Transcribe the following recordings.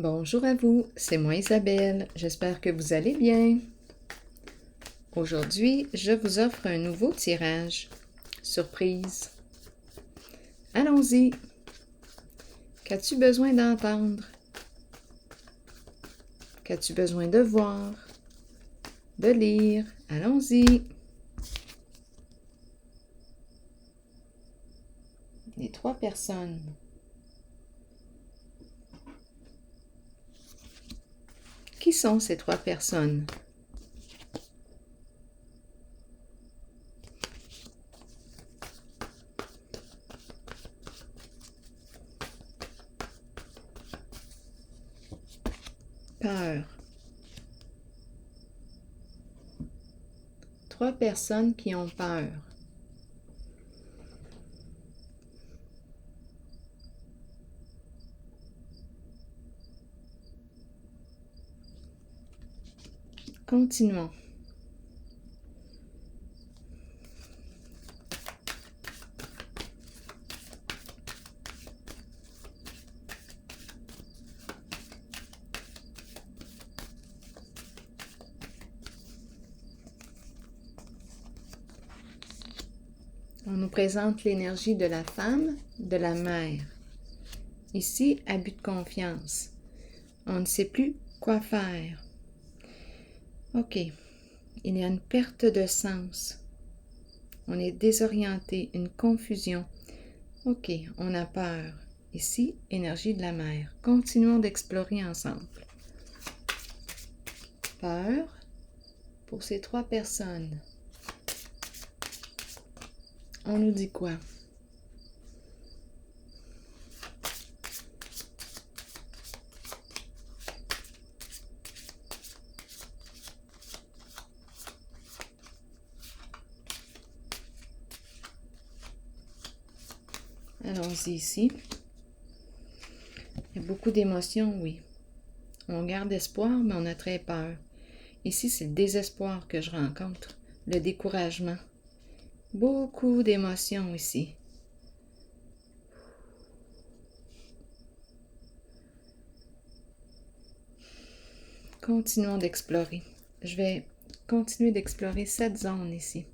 Bonjour à vous, c'est moi Isabelle, j'espère que vous allez bien. Aujourd'hui, je vous offre un nouveau tirage. Surprise! Allons-y! Qu'as-tu besoin d'entendre? Qu'as-tu besoin de voir? De lire? Allons-y! Les 3 personnes. Qui sont ces 3 personnes? Peur. 3 personnes qui ont peur. Continuons. On nous présente l'énergie de la femme, de la mère. Ici, abus de confiance. On ne sait plus quoi faire. OK. Il y a une perte de sens. On est désorienté, une confusion. OK, on a peur. Ici, énergie de la mer. Continuons d'explorer ensemble. Peur pour ces 3 personnes. On nous dit quoi? Allons-y ici. Il y a beaucoup d'émotions, oui. On garde espoir, mais on a très peur. Ici, c'est le désespoir que je rencontre, le découragement. Beaucoup d'émotions ici. Continuons d'explorer. Je vais continuer d'explorer cette zone ici.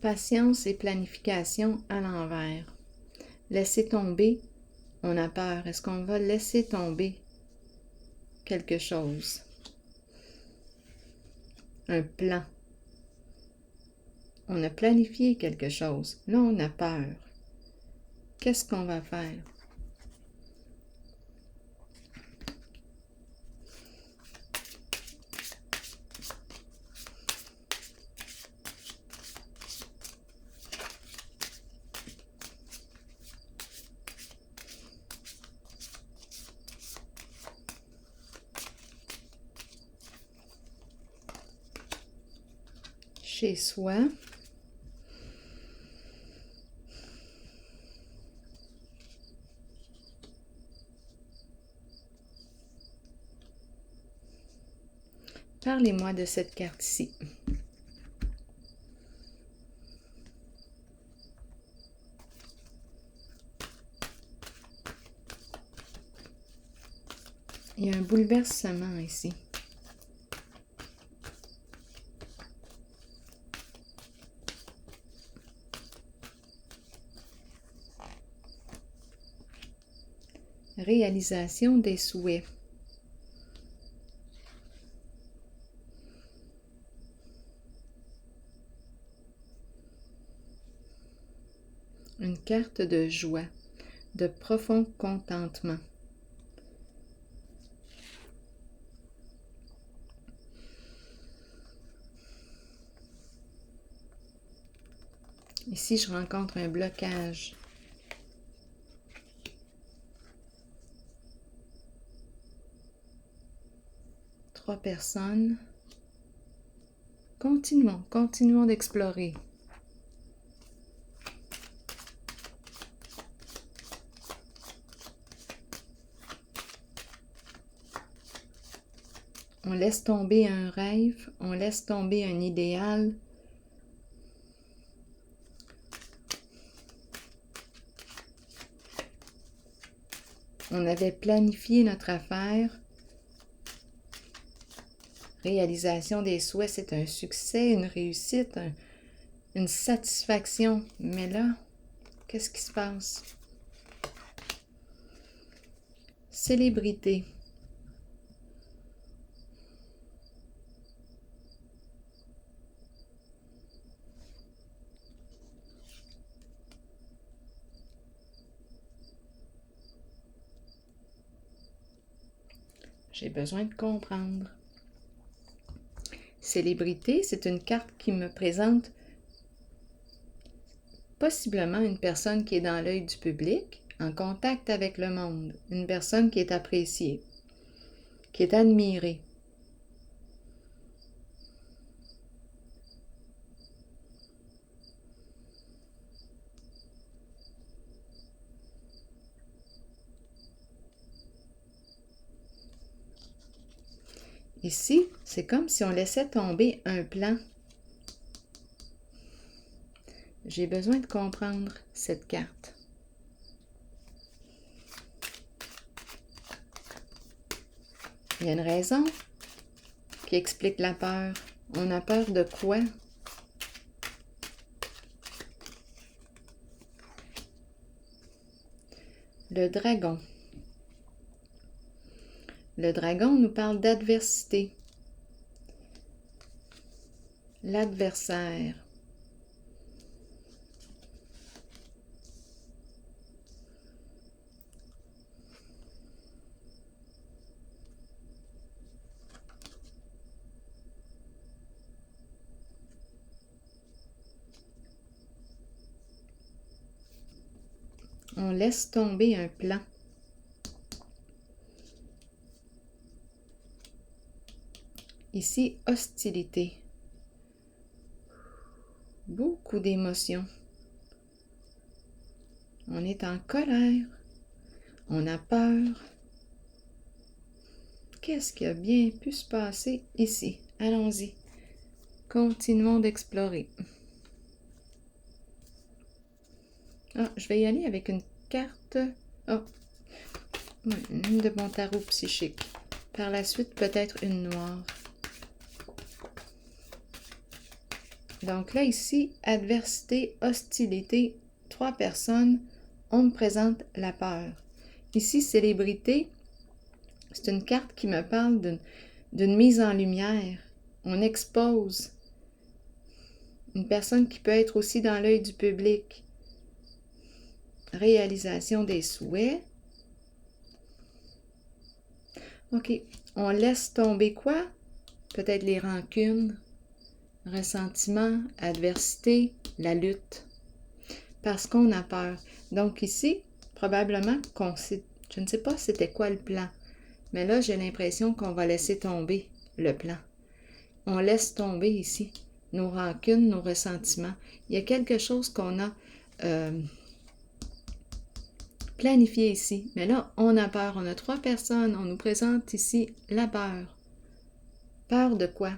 Patience et planification à l'envers. Laisser tomber, on a peur. Est-ce qu'on va laisser tomber quelque chose? Un plan. On a planifié quelque chose. Là, on a peur. Qu'est-ce qu'on va faire? Chez soi. Parlez-moi de cette carte ici. Il y a un bouleversement ici. Réalisation des souhaits. Une carte de joie, de profond contentement. Ici, je rencontre un blocage. Trois personnes. Continuons d'explorer. On laisse tomber un rêve, on laisse tomber un idéal. On avait planifié notre affaire. Réalisation des souhaits, c'est un succès, une réussite, une satisfaction. Mais là, qu'est-ce qui se passe? Célébrité. J'ai besoin de comprendre. Célébrité, c'est une carte qui me présente possiblement une personne qui est dans l'œil du public, en contact avec le monde, une personne qui est appréciée, qui est admirée. Ici, c'est comme si on laissait tomber un plan. J'ai besoin de comprendre cette carte. Il y a une raison qui explique la peur. On a peur de quoi? Le dragon. Le dragon nous parle d'adversité. L'adversaire. On laisse tomber un plan. Ici, hostilité. Beaucoup d'émotions. On est en colère. On a peur. Qu'est-ce qui a bien pu se passer ici? Allons-y. Continuons d'explorer. Ah, je vais y aller avec une carte. Oh, une de mon tarot psychique. Par la suite, peut-être une noire. Donc là, ici, adversité, hostilité, 3 personnes, on me présente la peur. Ici, célébrité, c'est une carte qui me parle d'une mise en lumière. On expose une personne qui peut être aussi dans l'œil du public. Réalisation des souhaits. OK, on laisse tomber quoi? Peut-être les rancunes, ressentiment, adversité, la lutte. Parce qu'on a peur. Donc ici, probablement qu'on sait, je ne sais pas c'était quoi le plan, mais là, j'ai l'impression qu'on va laisser tomber le plan. On laisse tomber ici nos rancunes, nos ressentiments. Il y a quelque chose qu'on a planifié ici. Mais là, on a peur. On a 3 personnes. On nous présente ici la peur. Peur de quoi?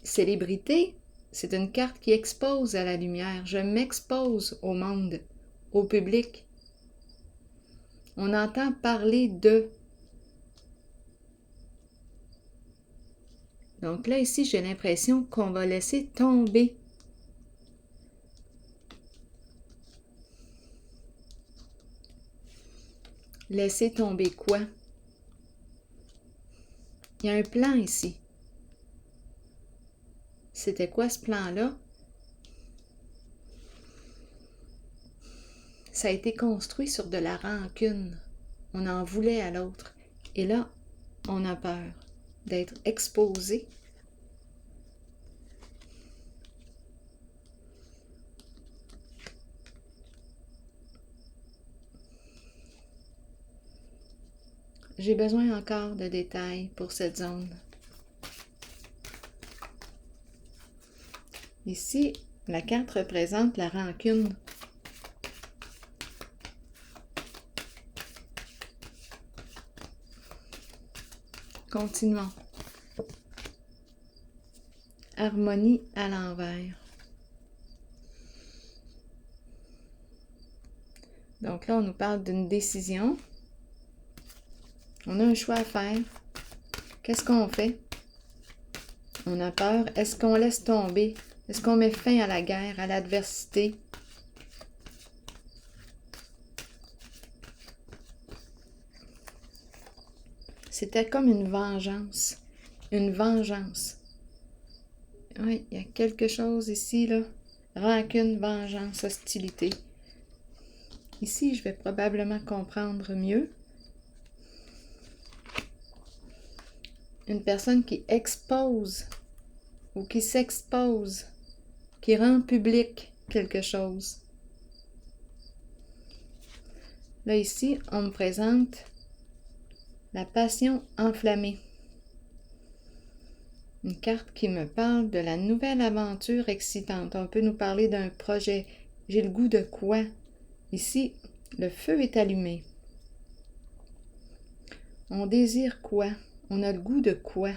Célébrité, c'est une carte qui expose à la lumière. Je m'expose au monde, au public. On entend parler de. Donc là, ici, j'ai l'impression qu'on va laisser tomber. Laisser tomber quoi? Il y a un plan ici. C'était quoi ce plan-là? Ça a été construit sur de la rancune. On en voulait à l'autre. Et là, on a peur d'être exposé. J'ai besoin encore de détails pour cette zone. Ici, la carte représente la rancune. Continuons. Harmonie à l'envers. Donc là, on nous parle d'une décision. On a un choix à faire. Qu'est-ce qu'on fait? On a peur. Est-ce qu'on laisse tomber? Est-ce qu'on met fin à la guerre, à l'adversité? C'était comme une vengeance. Une vengeance. Oui, il y a quelque chose ici, là. Rancune, vengeance, hostilité. Ici, je vais probablement comprendre mieux. Une personne qui expose ou qui s'expose, qui rend public quelque chose. Là, ici, on me présente la passion enflammée. Une carte qui me parle de la nouvelle aventure excitante. On peut nous parler d'un projet. J'ai le goût de quoi? Ici, le feu est allumé. On désire quoi? On a le goût de quoi?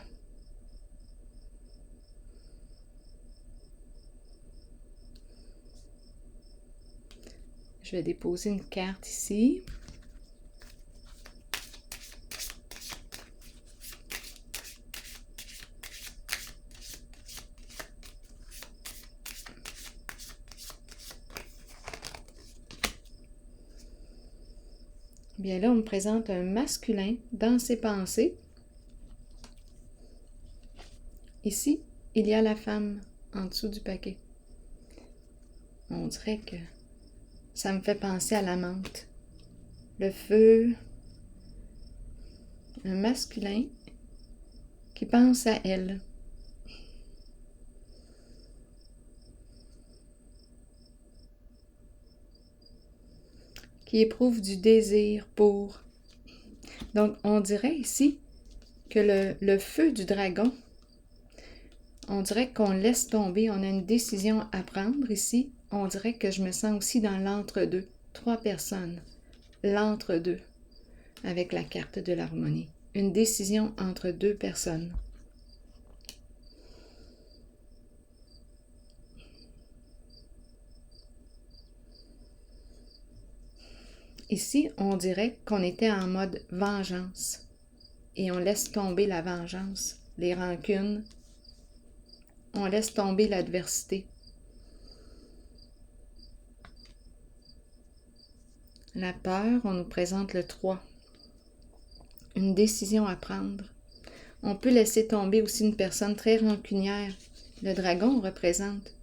Je vais déposer une carte ici. Bien là, on me présente un masculin dans ses pensées. Ici, il y a la femme en dessous du paquet. On dirait que ça me fait penser à la menthe. Le feu, un masculin qui pense à elle. Qui éprouve du désir pour. Donc, on dirait ici que le feu du dragon, on dirait qu'on laisse tomber, on a une décision à prendre ici. On dirait que je me sens aussi dans l'entre-deux. 3 personnes, l'entre-deux, avec la carte de l'harmonie. Une décision entre 2 personnes. Ici, on dirait qu'on était en mode vengeance et on laisse tomber la vengeance, les rancunes, on laisse tomber l'adversité. La peur, on nous présente le 3. Une décision à prendre. On peut laisser tomber aussi une personne très rancunière. Le dragon représente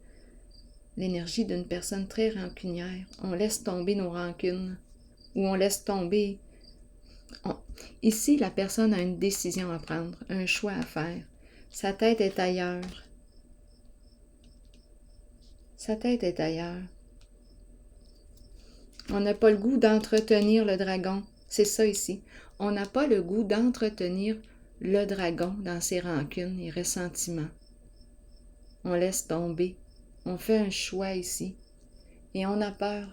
l'énergie d'une personne très rancunière. On laisse tomber nos rancunes. Ou on laisse tomber. Ici, la personne a une décision à prendre, un choix à faire. Sa tête est ailleurs. Sa tête est ailleurs. On n'a pas le goût d'entretenir le dragon. C'est ça ici. On n'a pas le goût d'entretenir le dragon dans ses rancunes et ressentiments. On laisse tomber. On fait un choix ici. Et on a peur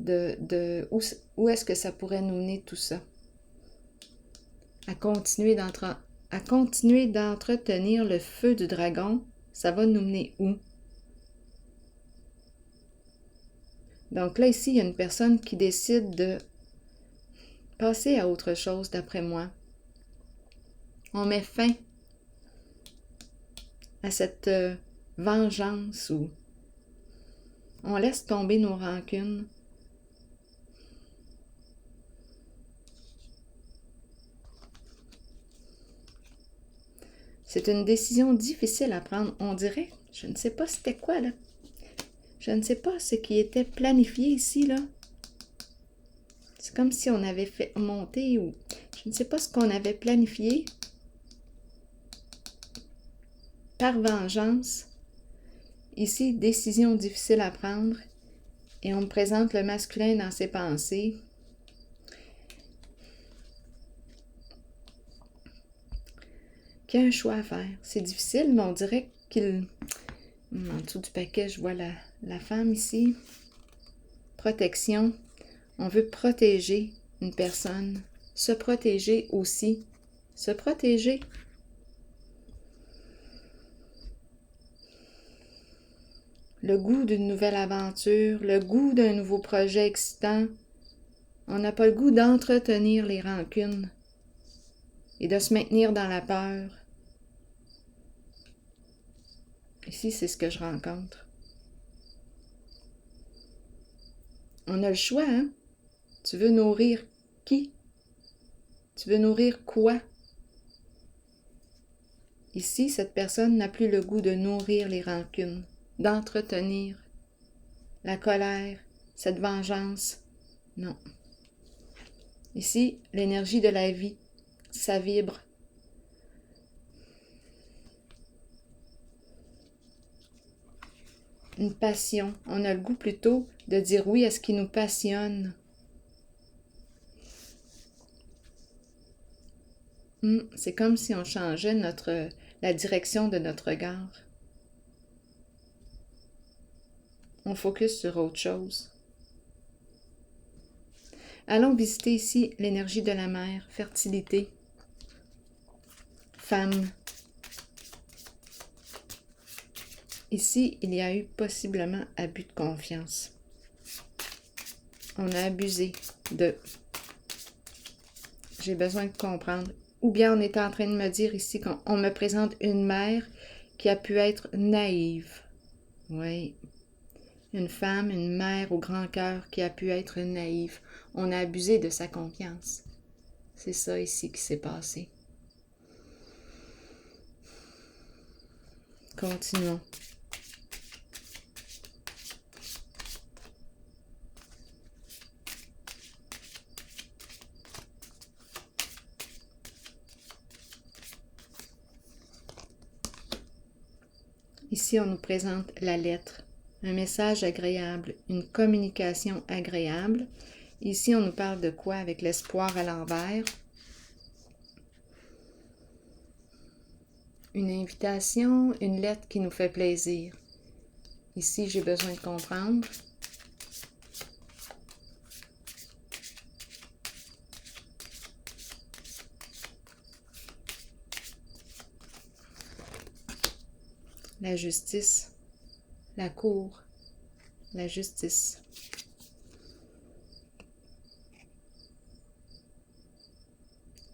où est-ce que ça pourrait nous mener tout ça? À continuer d'entretenir le feu du dragon, ça va nous mener où? Donc là, ici, il y a une personne qui décide de passer à autre chose, d'après moi. On met fin à cette vengeance où on laisse tomber nos rancunes. C'est une décision difficile à prendre, on dirait. Je ne sais pas c'était quoi, là. Je ne sais pas ce qui était planifié ici, là. C'est comme si on avait fait monter ou... Je ne sais pas ce qu'on avait planifié. Par vengeance. Ici, décision difficile à prendre. Et on me présente le masculin dans ses pensées. Qui a un choix à faire. C'est difficile, mais on dirait qu'il... En dessous du paquet, je vois la femme ici. Protection. On veut protéger une personne. Se protéger aussi. se protéger. Le goût d'une nouvelle aventure, le goût d'un nouveau projet excitant. On n'a pas le goût d'entretenir les rancunes et de se maintenir dans la peur. Ici, c'est ce que je rencontre. On a le choix, hein? Tu veux nourrir qui? Tu veux nourrir quoi? Ici, cette personne n'a plus le goût de nourrir les rancunes, d'entretenir la colère, cette vengeance. Non. Ici, l'énergie de la vie, ça vibre. Une passion. On a le goût plutôt de dire oui à ce qui nous passionne. C'est comme si on changeait la direction de notre regard. On focus sur autre chose. Allons visiter ici l'énergie de la mer, fertilité, femme. Ici, il y a eu possiblement abus de confiance. On a abusé de... J'ai besoin de comprendre. Ou bien on est en train de me dire ici qu'on me présente une mère qui a pu être naïve. Oui. Une femme, une mère au grand cœur qui a pu être naïve. On a abusé de sa confiance. C'est ça ici qui s'est passé. Continuons. Ici, on nous présente la lettre, un message agréable, une communication agréable. Ici, on nous parle de quoi avec l'espoir à l'envers? Une invitation, une lettre qui nous fait plaisir. Ici, j'ai besoin de comprendre. La justice, la cour, la justice.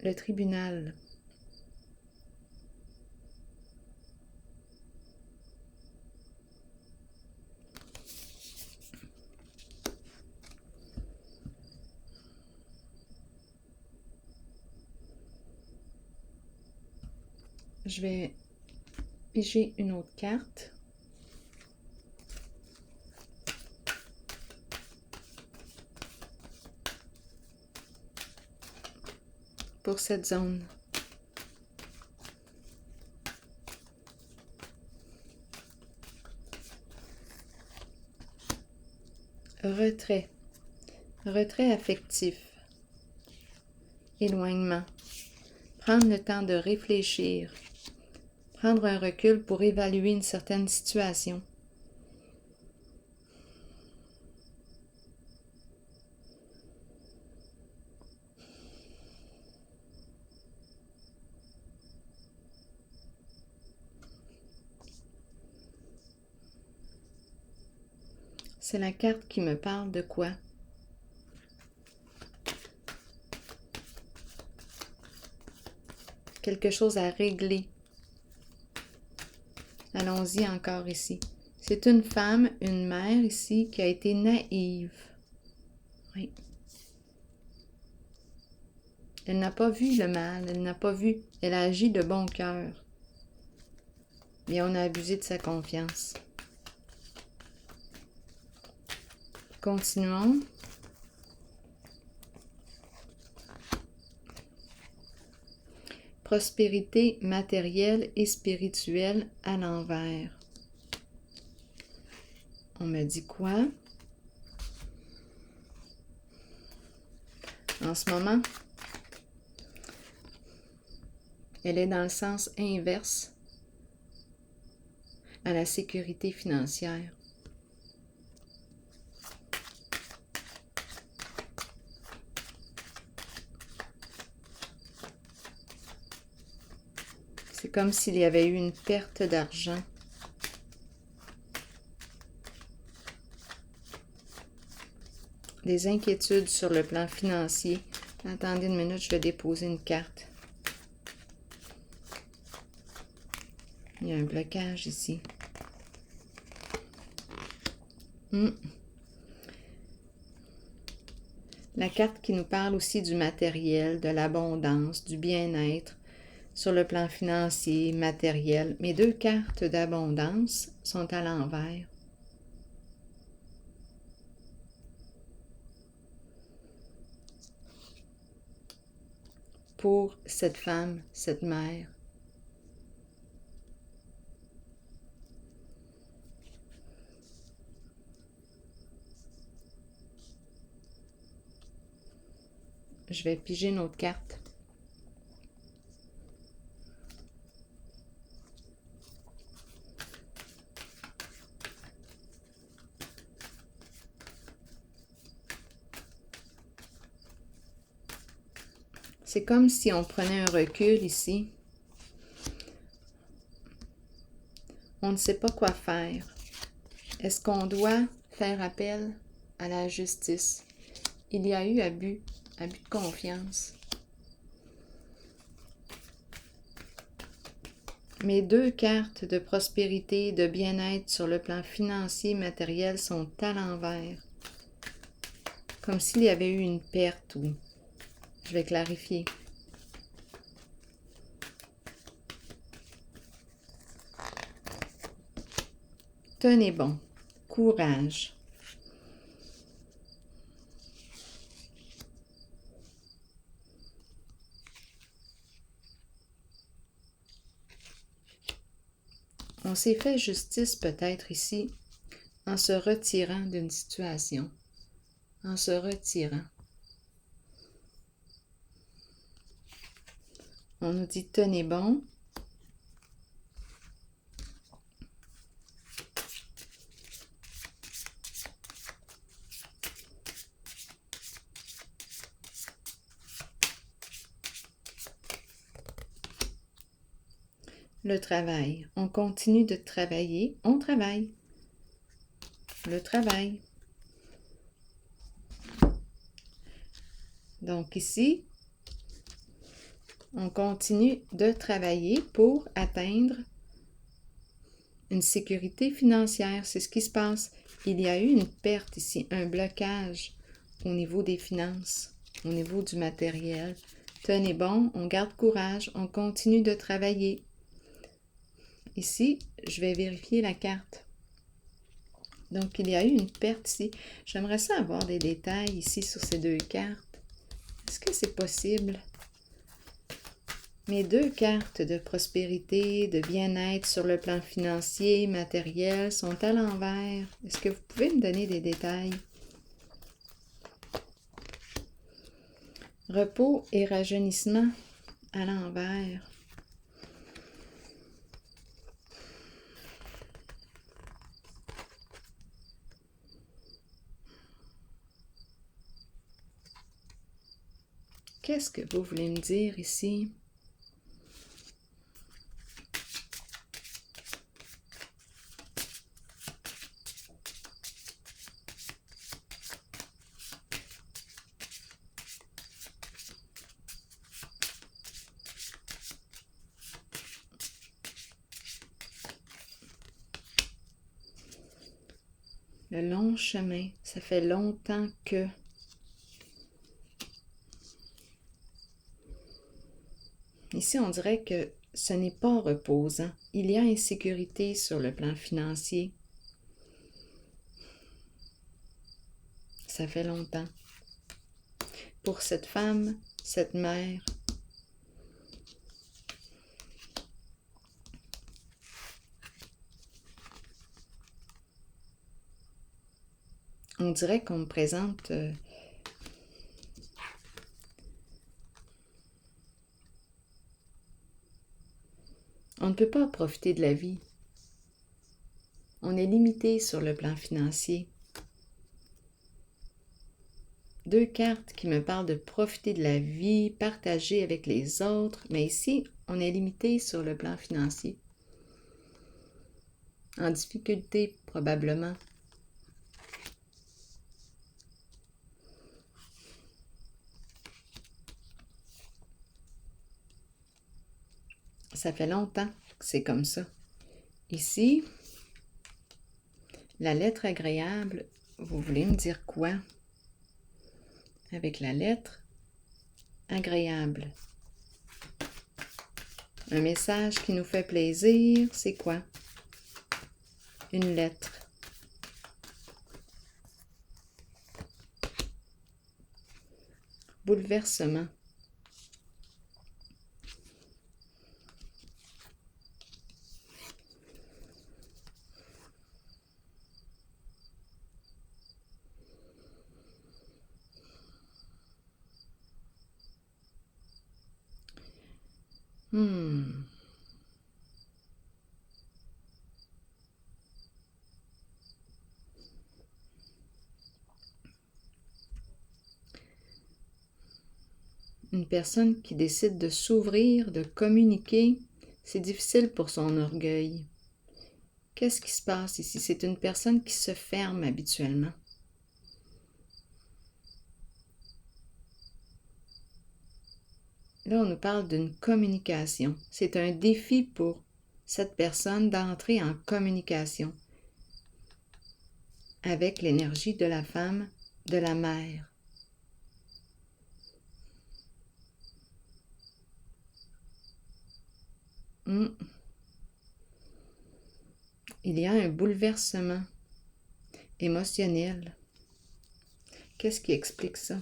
Le tribunal. Je vais piger une autre carte. Pour cette zone. Retrait. Retrait affectif. Éloignement. Prendre le temps de réfléchir. Prendre un recul pour évaluer une certaine situation. C'est la carte qui me parle de quoi? Quelque chose à régler. Allons-y encore ici. C'est une femme, une mère ici, qui a été naïve. Oui. Elle n'a pas vu le mal, elle n'a pas vu, elle a agi de bon cœur. Mais on a abusé de sa confiance. Continuons. Prospérité matérielle et spirituelle à l'envers. On me dit quoi? En ce moment, elle est dans le sens inverse à la sécurité financière. C'est comme s'il y avait eu une perte d'argent. Des inquiétudes sur le plan financier. Attendez une minute, je vais déposer une carte. Il y a un blocage ici. La carte qui nous parle aussi du matériel, de l'abondance, du bien-être sur le plan financier, matériel. Mes deux cartes d'abondance sont à l'envers. Pour cette femme, cette mère. Je vais piger une autre carte. C'est comme si on prenait un recul ici. On ne sait pas quoi faire. Est-ce qu'on doit faire appel à la justice? Il y a eu abus de confiance. Mes deux cartes de prospérité, de bien-être sur le plan financier, matériel sont à l'envers. Comme s'il y avait eu une perte ou... Je vais clarifier. Tenez bon. Courage. On s'est fait justice peut-être ici en se retirant d'une situation. En se retirant. On nous dit tenez bon. Le travail. On continue de travailler. On travaille. Le travail. Donc ici, on continue de travailler pour atteindre une sécurité financière. C'est ce qui se passe. Il y a eu une perte ici, un blocage au niveau des finances, au niveau du matériel. Tenez bon, on garde courage, on continue de travailler. Ici, je vais vérifier la carte. Donc, il y a eu une perte ici. J'aimerais ça avoir des détails ici sur ces deux cartes. Est-ce que c'est possible? Mes deux cartes de prospérité, de bien-être sur le plan financier, matériel sont à l'envers. Est-ce que vous pouvez me donner des détails? Repos et rajeunissement à l'envers. Qu'est-ce que vous voulez me dire ici? Le long chemin, ça fait longtemps que... Ici, on dirait que ce n'est pas reposant. Il y a insécurité sur le plan financier. Ça fait longtemps. Pour cette femme, cette mère, on dirait qu'on me présente on ne peut pas profiter de la vie. On est limité sur le plan financier. 2 cartes qui me parlent de profiter de la vie, partager avec les autres, mais ici, on est limité sur le plan financier. En difficulté, probablement. Ça fait longtemps que c'est comme ça. Ici, la lettre agréable, vous voulez me dire quoi? Avec la lettre agréable. Un message qui nous fait plaisir, c'est quoi? Une lettre. Bouleversement. Une personne qui décide de s'ouvrir, de communiquer, c'est difficile pour son orgueil. Qu'est-ce qui se passe ici? C'est une personne qui se ferme habituellement. Là, on nous parle d'une communication. C'est un défi pour cette personne d'entrer en communication avec l'énergie de la femme, de la mère. Il y a un bouleversement émotionnel. Qu'est-ce qui explique ça?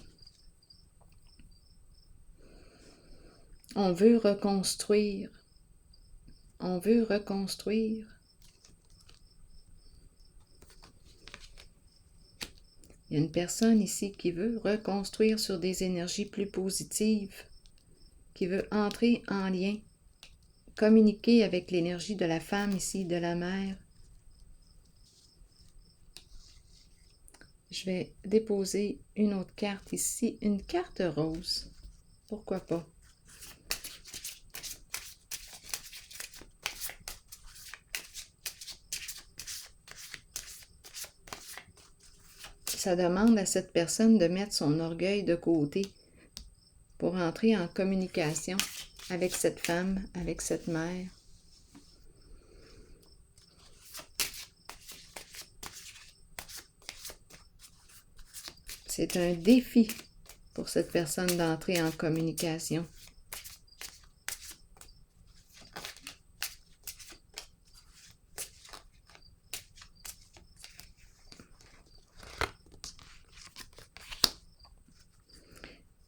On veut reconstruire. On veut reconstruire. Il y a une personne ici qui veut reconstruire sur des énergies plus positives, qui veut entrer en lien, communiquer avec l'énergie de la femme ici, de la mère. Je vais déposer une autre carte ici, une carte rose. Pourquoi pas? Ça demande à cette personne de mettre son orgueil de côté pour entrer en communication avec cette femme, avec cette mère. C'est un défi pour cette personne d'entrer en communication.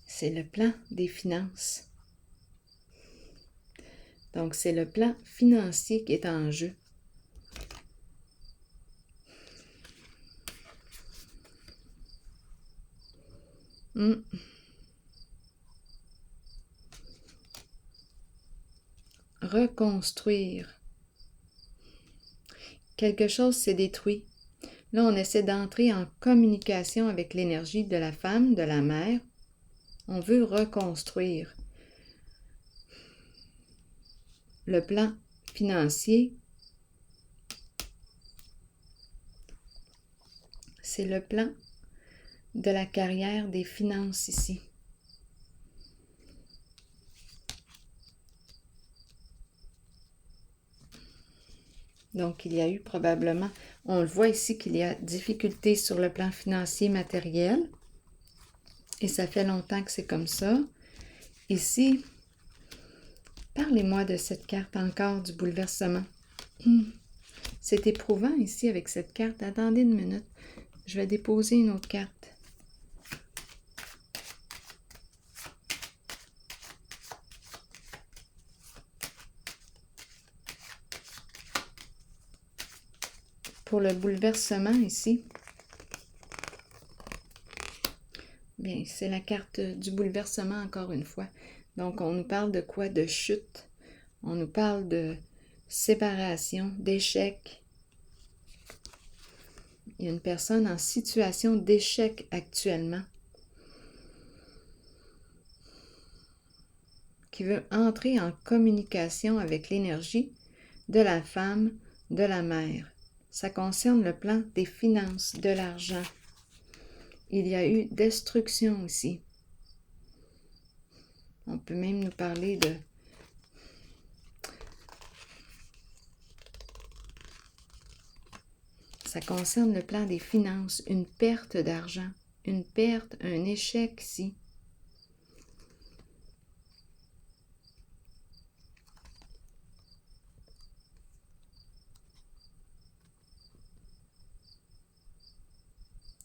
C'est le plan des finances. Donc, c'est le plan financier qui est en jeu. Reconstruire. Quelque chose s'est détruit. Là, on essaie d'entrer en communication avec l'énergie de la femme, de la mère. On veut reconstruire. Le plan financier, c'est le plan de la carrière des finances ici. Donc, il y a eu probablement, on le voit ici qu'il y a difficulté sur le plan financier matériel. Et ça fait longtemps que c'est comme ça. Ici, parlez-moi de cette carte encore, du bouleversement. C'est éprouvant ici avec cette carte. Attendez une minute. Je vais déposer une autre carte. Pour le bouleversement ici, bien, c'est la carte du bouleversement encore une fois. Donc, on nous parle de quoi? De chute. On nous parle de séparation, d'échec. Il y a une personne en situation d'échec actuellement. qui veut entrer en communication avec l'énergie de la femme, de la mère. Ça concerne le plan des finances, de l'argent. Il y a eu destruction ici. On peut même nous parler de ça concerne le plan des finances, une perte d'argent, une perte, un échec ici.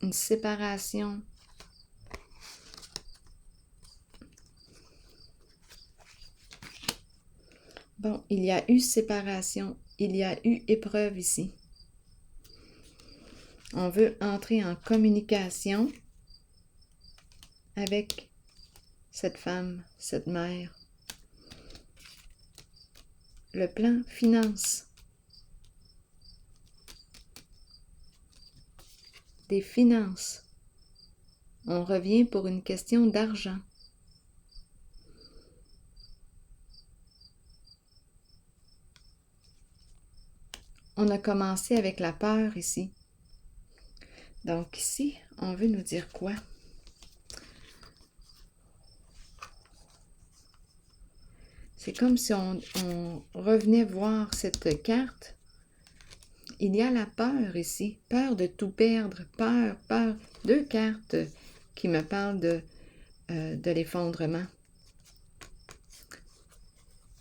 Une séparation. Bon, il y a eu séparation, il y a eu épreuve ici. On veut entrer en communication avec cette femme, cette mère. Le plan finance. Des finances. On revient pour une question d'argent. On a commencé avec la peur ici. Donc ici, on veut nous dire quoi? C'est comme si on revenait voir cette carte. Il y a la peur ici, peur de tout perdre, peur. Deux cartes qui me parlent de l'effondrement.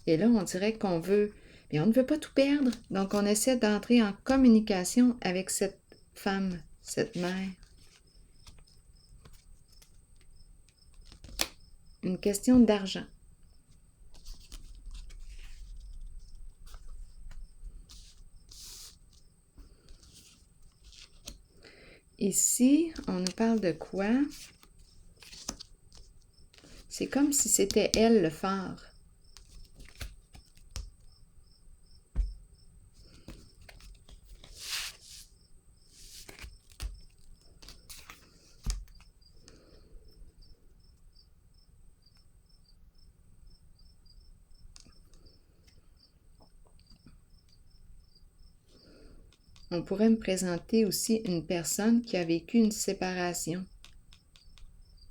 Et là, on dirait qu'on veut, mais on ne veut pas tout perdre, donc on essaie d'entrer en communication avec cette femme, cette mère. Une question d'argent. Ici, on nous parle de quoi? C'est comme si c'était elle le phare. On pourrait me présenter aussi une personne qui a vécu une séparation,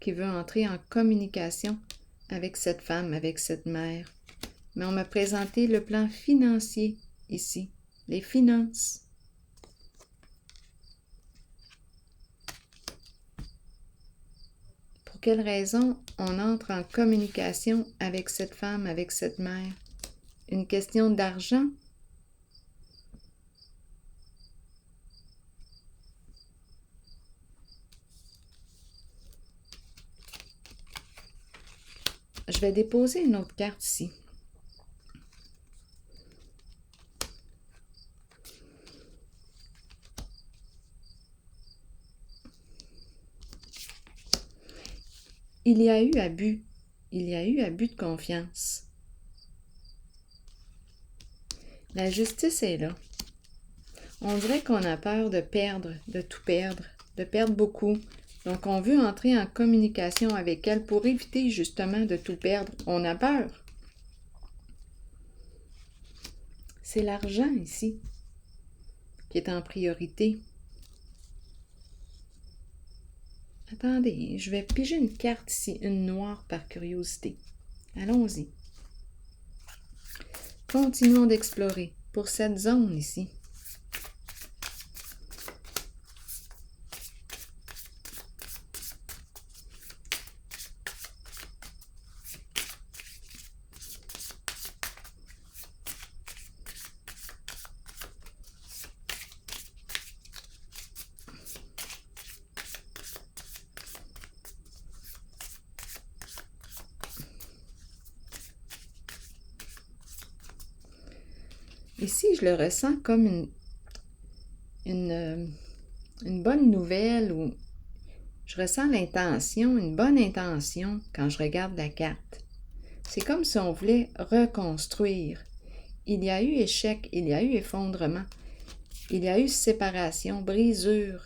qui veut entrer en communication avec cette femme, avec cette mère. Mais on m'a présenté le plan financier ici, les finances. Pour quelle raison on entre en communication avec cette femme, avec cette mère? Une question d'argent? Je vais déposer une autre carte ici. Il y a eu abus. Il y a eu abus de confiance. La justice est là. On dirait qu'on a peur de perdre, de tout perdre, de perdre beaucoup. Donc, on veut entrer en communication avec elle pour éviter justement de tout perdre. On a peur. C'est l'argent ici qui est en priorité. Attendez, je vais piger une carte ici, une noire par curiosité. Allons-y. Continuons d'explorer pour cette zone ici. Ici, je le ressens comme une bonne nouvelle ou je ressens l'intention, une bonne intention quand je regarde la carte. C'est comme si on voulait reconstruire. Il y a eu échec, il y a eu effondrement, il y a eu séparation, brisure.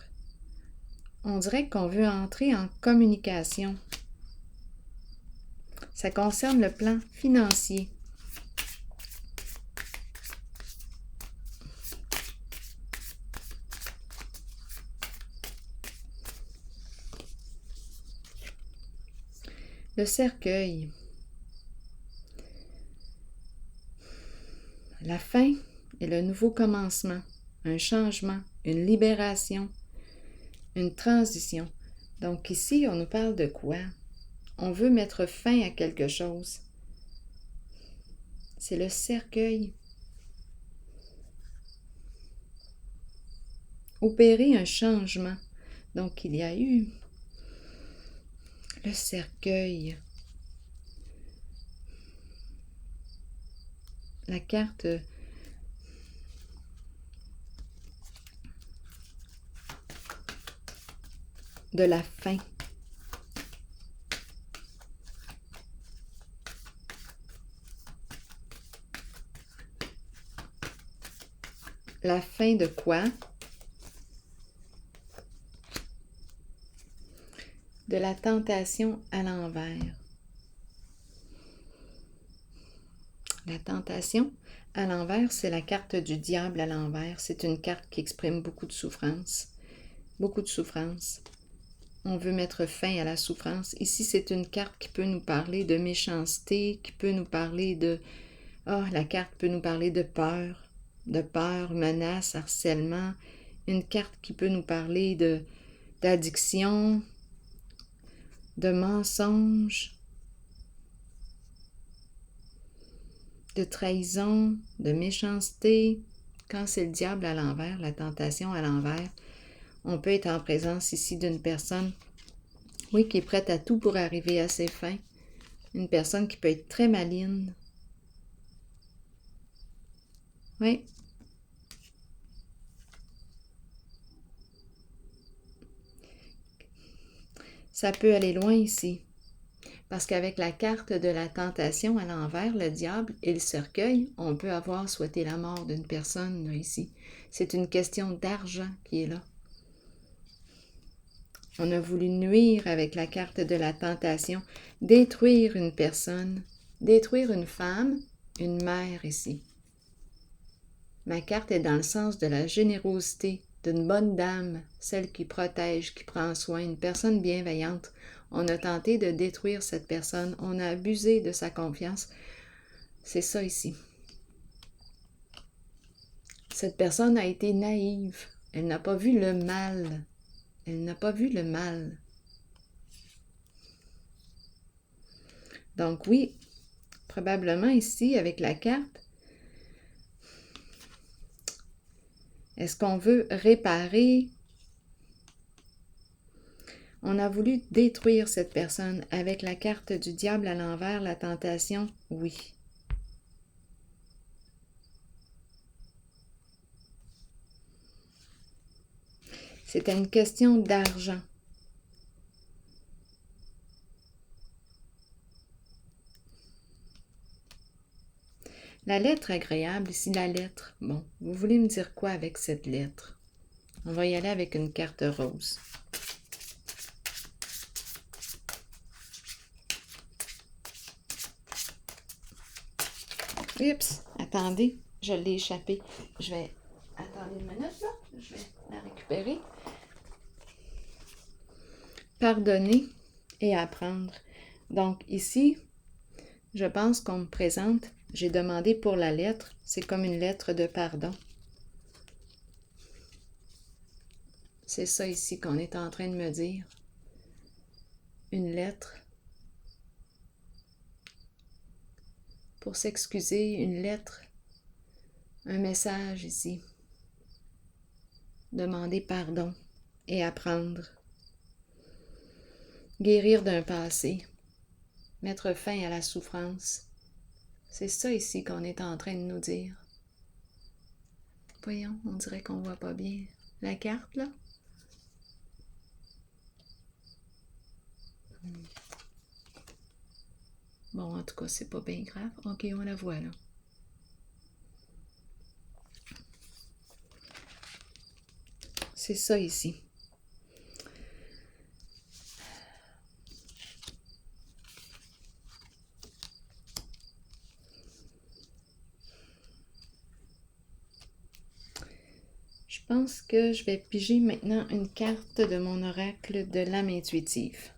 On dirait qu'on veut entrer en communication. Ça concerne le plan financier. Le cercueil. La fin et le nouveau commencement, un changement, une libération, une transition. Donc ici, on nous parle de quoi? On veut mettre fin à quelque chose. C'est le cercueil. Opérer un changement. Donc il y a eu le cercueil. La carte de la fin. La fin de quoi? De la tentation à l'envers. La tentation à l'envers, c'est la carte du diable à l'envers. C'est une carte qui exprime beaucoup de souffrance. Beaucoup de souffrance. On veut mettre fin à la souffrance. Ici, c'est une carte qui peut nous parler de méchanceté, qui peut nous parler de... la carte peut nous parler de peur, menace, harcèlement. Une carte qui peut nous parler d'addiction, de mensonge, de trahison, de méchanceté. Quand c'est le diable à l'envers, la tentation à l'envers, on peut être en présence ici d'une personne, oui, qui est prête à tout pour arriver à ses fins. Une personne qui peut être très maligne. Oui. Ça peut aller loin ici. Parce qu'avec la carte de la tentation à l'envers, le diable et le cercueil, on peut avoir souhaité la mort d'une personne là, ici. C'est une question d'argent qui est là. On a voulu nuire avec la carte de la tentation, détruire une personne, détruire une femme, une mère ici. Ma carte est dans le sens de la générosité, d'une bonne dame, celle qui protège, qui prend soin, une personne bienveillante. On a tenté de détruire cette personne, on a abusé de sa confiance. C'est ça ici. Cette personne a été naïve, elle n'a pas vu le mal. Elle n'a pas vu le mal. Donc oui, probablement ici, avec la carte, est-ce qu'on veut réparer? On a voulu détruire cette personne avec la carte du diable à l'envers, la tentation, oui. C'était une question d'argent. La lettre agréable, ici la lettre. Bon, vous voulez me dire quoi avec cette lettre? On va y aller avec une carte rose. Oups, attendez, je l'ai échappé. Je vais... Attendez une minute, là. Je vais la récupérer. Pardonner et apprendre. Donc ici, je pense qu'on me présente, j'ai demandé pour la lettre, c'est comme une lettre de pardon. C'est ça ici qu'on est en train de me dire. Une lettre pour s'excuser, une lettre, un message ici. Demander pardon et apprendre. Guérir d'un passé. Mettre fin à la souffrance. C'est ça ici qu'on est en train de nous dire. Voyons, on dirait qu'on voit pas bien. La carte, là? Bon, en tout cas, c'est pas bien grave. OK, on la voit, là. C'est ça ici. pense que je vais piger maintenant une carte de mon oracle de l'âme intuitive.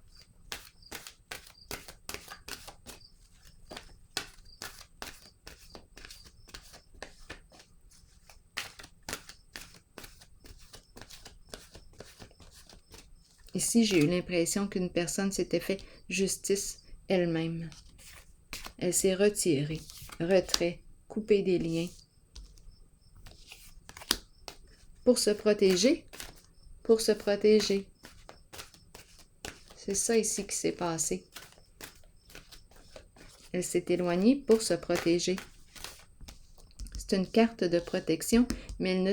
Ici, j'ai eu l'impression qu'une personne s'était fait justice elle-même. Elle s'est retirée, retrait, coupée des liens. Pour se protéger, pour se protéger. C'est ça ici qui s'est passé. Elle s'est éloignée pour se protéger. C'est une carte de protection, mais elle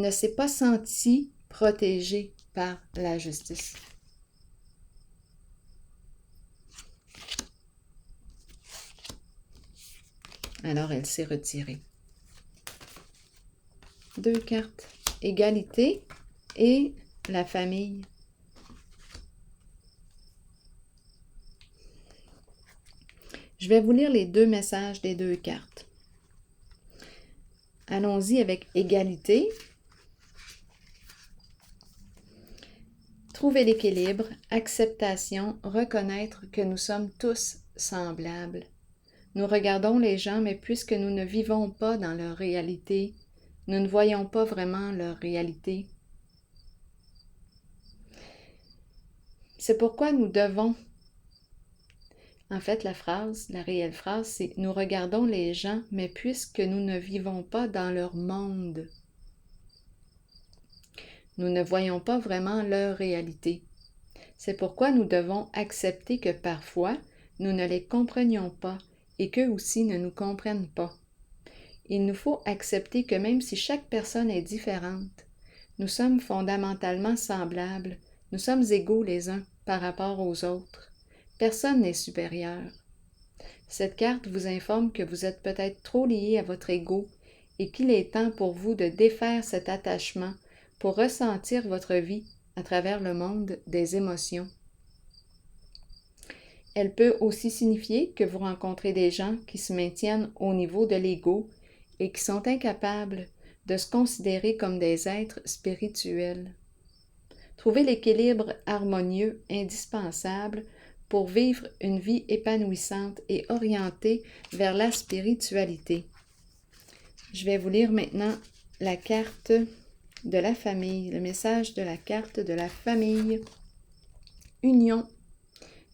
ne s'est pas sentie protégée par la justice. Alors, elle s'est retirée. 2 cartes. Égalité et la famille. Je vais vous lire les 2 messages des 2 cartes. Allons-y avec égalité. Trouver l'équilibre, acceptation, reconnaître que nous sommes tous semblables. Nous regardons les gens, mais puisque nous ne vivons pas dans leur réalité, nous ne voyons pas vraiment leur réalité. C'est pourquoi nous devons... En fait, la réelle phrase, c'est « Nous regardons les gens, mais puisque nous ne vivons pas dans leur monde, nous ne voyons pas vraiment leur réalité. C'est pourquoi nous devons accepter que parfois, nous ne les comprenions pas et qu'eux aussi ne nous comprennent pas. Il nous faut accepter que même si chaque personne est différente, nous sommes fondamentalement semblables, nous sommes égaux les uns par rapport aux autres. Personne n'est supérieur. Cette carte vous informe que vous êtes peut-être trop lié à votre ego et qu'il est temps pour vous de défaire cet attachement pour ressentir votre vie à travers le monde des émotions. Elle peut aussi signifier que vous rencontrez des gens qui se maintiennent au niveau de l'ego et qui sont incapables de se considérer comme des êtres spirituels. Trouvez l'équilibre harmonieux indispensable pour vivre une vie épanouissante et orientée vers la spiritualité. Je vais vous lire maintenant la carte de la famille, le message de la carte de la famille. Union,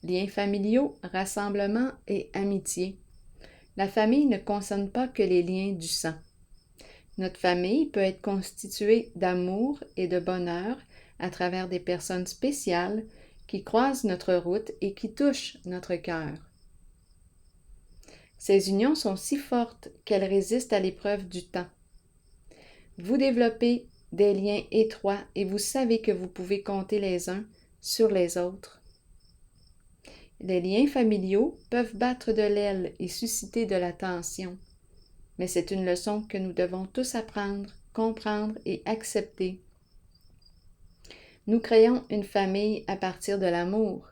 liens familiaux, rassemblement et amitié. La famille ne concerne pas que les liens du sang. Notre famille peut être constituée d'amour et de bonheur à travers des personnes spéciales qui croisent notre route et qui touchent notre cœur. Ces unions sont si fortes qu'elles résistent à l'épreuve du temps. Vous développez des liens étroits et vous savez que vous pouvez compter les uns sur les autres. Les liens familiaux peuvent battre de l'aile et susciter de la tension, mais c'est une leçon que nous devons tous apprendre, comprendre et accepter. Nous créons une famille à partir de l'amour.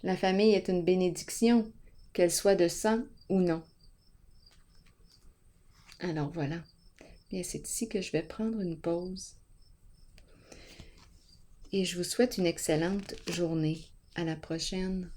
La famille est une bénédiction, qu'elle soit de sang ou non. Alors voilà, bien c'est ici que je vais prendre une pause. Et je vous souhaite une excellente journée. À la prochaine.